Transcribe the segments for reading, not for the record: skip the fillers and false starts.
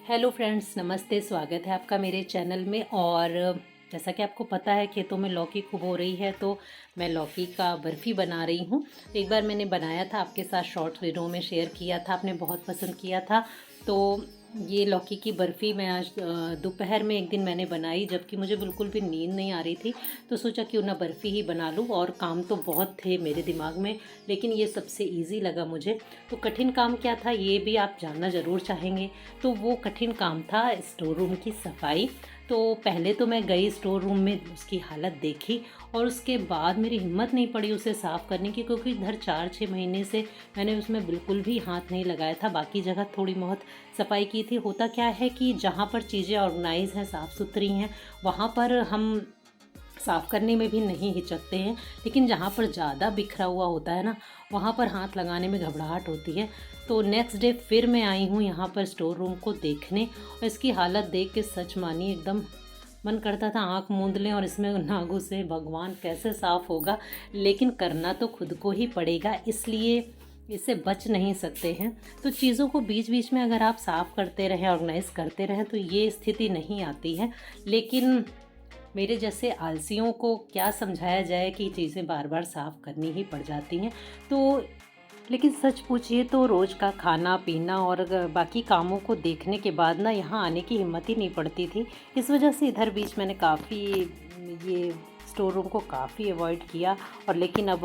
Hello friends, नमस्ते। स्वागत है आपका मेरे चैनल में। और जैसा कि आपको पता है, खेतों में लौकी खूब हो रही है, तो मैं लौकी का बर्फ़ी बना रही हूँ। एक बार मैंने बनाया था, आपके साथ शॉर्ट वीडियो में शेयर किया था, आपने बहुत पसंद किया था। तो ये लौकी की बर्फ़ी मैं आज दोपहर में एक दिन मैंने बनाई, जबकि मुझे बिल्कुल भी नींद नहीं आ रही थी। तो सोचा क्यों ना बर्फ़ी ही बना लूँ, और काम तो बहुत थे मेरे दिमाग में, लेकिन ये सबसे ईज़ी लगा मुझे। तो कठिन काम क्या था, ये भी आप जानना ज़रूर चाहेंगे। तो वो कठिन काम था स्टोर रूम की सफाई। तो पहले तो मैं गई स्टोर रूम में, उसकी हालत देखी, और उसके बाद मेरी हिम्मत नहीं पड़ी उसे साफ़ करने की, क्योंकि इधर 4-6 महीने से मैंने उसमें बिल्कुल भी हाथ नहीं लगाया था। बाकी जगह थोड़ी बहुत सफाई की थी। होता क्या है कि जहाँ पर चीज़ें ऑर्गेनाइज हैं, साफ़ सुथरी हैं, वहाँ पर हम साफ़ करने में भी नहीं हिचकते हैं। लेकिन जहाँ पर ज़्यादा बिखरा हुआ होता है ना, वहाँ पर हाथ लगाने में घबराहट होती है। तो नेक्स्ट डे फिर मैं आई हूँ यहाँ पर स्टोर रूम को देखने, और इसकी हालत देख के सच मानिए एकदम मन करता था आँख मूंद लें और इसमें ना घुसे। भगवान, कैसे साफ़ होगा। लेकिन करना तो खुद को ही पड़ेगा, इसलिए इससे बच नहीं सकते हैं। तो चीज़ों को बीच बीच में अगर आप साफ़ करते रहें, ऑर्गेनाइज़ करते रहें, तो ये स्थिति नहीं आती है। लेकिन मेरे जैसे आलसियों को क्या समझाया जाए कि चीज़ें बार बार साफ़ करनी ही पड़ जाती हैं। तो लेकिन सच पूछिए तो रोज़ का खाना पीना और बाकी कामों को देखने के बाद ना यहाँ आने की हिम्मत ही नहीं पड़ती थी। इस वजह से इधर बीच मैंने काफ़ी ये स्टोर रूम को काफ़ी अवॉइड किया। और लेकिन अब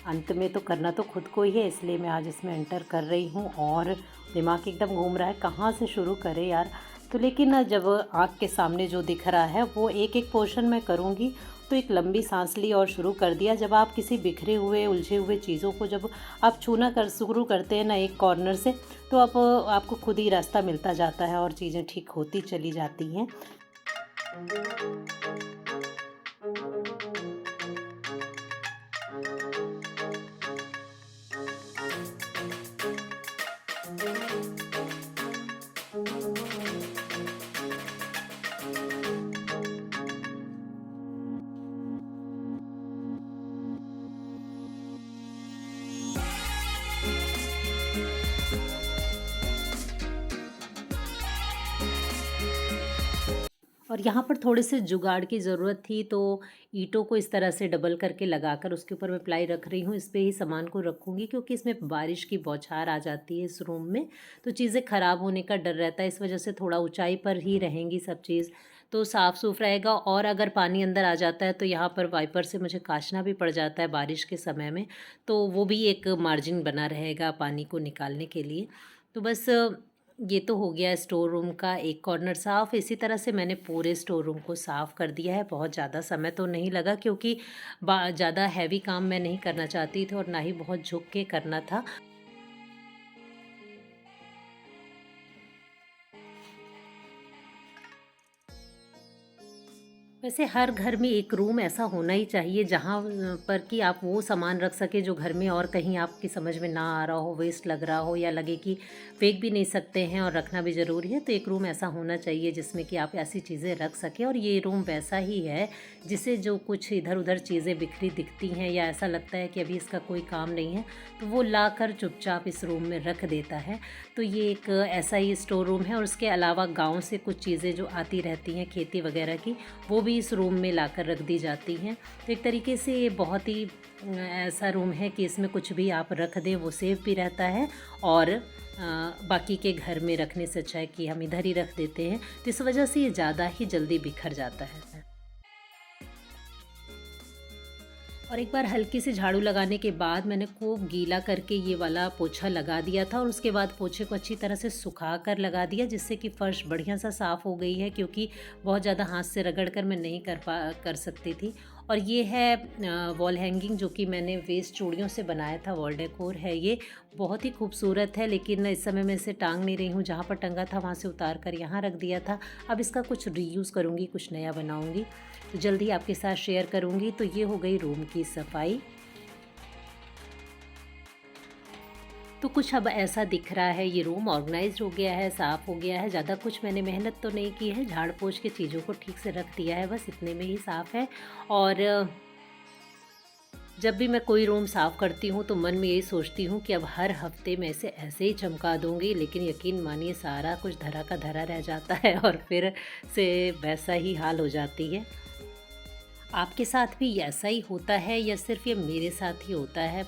अंत में तो करना तो खुद को ही है, इसलिए मैं आज इसमें एंटर कर रही हूँ। और दिमाग एकदम घूम रहा है, कहाँ से शुरू करें यार। तो लेकिन जब आँख के सामने जो दिख रहा है वो एक एक पोर्शन मैं करूँगी, तो एक लंबी सांस ली और शुरू कर दिया। जब आप किसी बिखरे हुए उलझे हुए चीज़ों को जब आप छूना कर शुरू करते हैं ना एक कॉर्नर से, तो आप आपको खुद ही रास्ता मिलता जाता है और चीज़ें ठीक होती चली जाती हैं। और यहाँ पर थोड़े से जुगाड़ की ज़रूरत थी, तो ईंटों को इस तरह से डबल करके लगाकर उसके ऊपर मैं प्लाई रख रही हूँ। इस पे ही सामान को रखूँगी, क्योंकि इसमें बारिश की बौछार आ जाती है इस रूम में, तो चीज़ें ख़राब होने का डर रहता है। इस वजह से थोड़ा ऊंचाई पर ही रहेंगी सब चीज़, तो साफ़ सुफ रहेगा। और अगर पानी अंदर आ जाता है तो यहाँ पर वाइपर से मुझे काछना भी पड़ जाता है बारिश के समय में, तो वो भी एक मार्जिन बना रहेगा पानी को निकालने के लिए। तो बस ये तो हो गया स्टोर रूम का एक कॉर्नर साफ़। इसी तरह से मैंने पूरे स्टोर रूम को साफ़ कर दिया है। बहुत ज़्यादा समय तो नहीं लगा, क्योंकि ज़्यादा हैवी काम मैं नहीं करना चाहती थी और ना ही बहुत झुक के करना था। वैसे हर घर में एक रूम ऐसा होना ही चाहिए, जहाँ पर कि आप वो सामान रख सकें जो घर में और कहीं आपकी समझ में ना आ रहा हो, वेस्ट लग रहा हो, या लगे कि फेंक भी नहीं सकते हैं और रखना भी ज़रूरी है। तो एक रूम ऐसा होना चाहिए जिसमें कि आप ऐसी चीज़ें रख सकें। और ये रूम वैसा ही है, जिसे जो कुछ इधर उधर चीज़ें बिखरी दिखती हैं या ऐसा लगता है कि अभी इसका कोई काम नहीं है, तो वो लाकर चुपचाप इस रूम में रख देता है। तो ये एक ऐसा ही स्टोर रूम है। और उसके अलावा गाँव से कुछ चीज़ें जो आती रहती हैं खेती वगैरह की, वो भी इस रूम में लाकर रख दी जाती हैं। तो एक तरीके से ये बहुत ही ऐसा रूम है कि इसमें कुछ भी आप रख दें वो सेफ भी रहता है। और बाकी के घर में रखने से अच्छा है कि हम इधर ही रख देते हैं, तो इस वजह से ये ज़्यादा ही जल्दी बिखर जाता है। और एक बार हल्की सी झाड़ू लगाने के बाद मैंने खूब गीला करके ये वाला पोछा लगा दिया था, और उसके बाद पोछे को अच्छी तरह से सुखा कर लगा दिया, जिससे कि फ़र्श बढ़िया सा साफ़ हो गई है, क्योंकि बहुत ज़्यादा हाथ से रगड़ कर मैं नहीं कर सकती थी। और ये है वॉल हैंगिंग, जो कि मैंने वेस्ट चूड़ियों से बनाया था। वॉल डेकोर है ये, बहुत ही खूबसूरत है। लेकिन इस समय मैं इसे टांग नहीं रही हूँ, जहाँ पर टंगा था वहाँ से उतार कर यहाँ रख दिया था। अब इसका कुछ रीयूज़ करूँगी, कुछ नया बनाऊँगी, तो जल्दी आपके साथ शेयर करूँगी। तो ये हो गई रूम की सफाई। तो कुछ अब ऐसा दिख रहा है, ये रूम ऑर्गेनाइज्ड हो गया है, साफ़ हो गया है। ज़्यादा कुछ मैंने मेहनत तो नहीं की है, झाड़ पोंछ के चीज़ों को ठीक से रख दिया है, बस इतने में ही साफ़ है। और जब भी मैं कोई रूम साफ़ करती हूँ तो मन में यही सोचती हूँ कि अब हर हफ्ते मैं इसे ऐसे ही चमका दूँगी, लेकिन यकीन मानिए सारा कुछ धरा का धरा रह जाता है और फिर से वैसा ही हाल हो जाती है। आपके साथ भी ऐसा ही होता है या सिर्फ़ ये मेरे साथ ही होता है?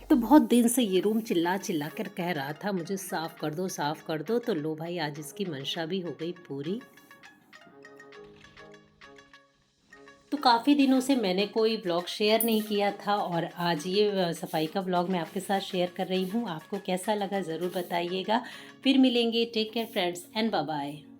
तो बहुत दिन से ये रूम चिल्ला-चिल्ला कर कह रहा था मुझे साफ़ कर दो, तो लो भाई आज इसकी मंशा भी हो गई पूरी। तो काफ़ी दिनों से मैंने कोई व्लॉग शेयर नहीं किया था और आज ये सफाई का व्लॉग मैं आपके साथ शेयर कर रही हूँ। आपको कैसा लगा ज़रूर बताइएगा। फिर मिलेंगे। Take care friends and bye bye.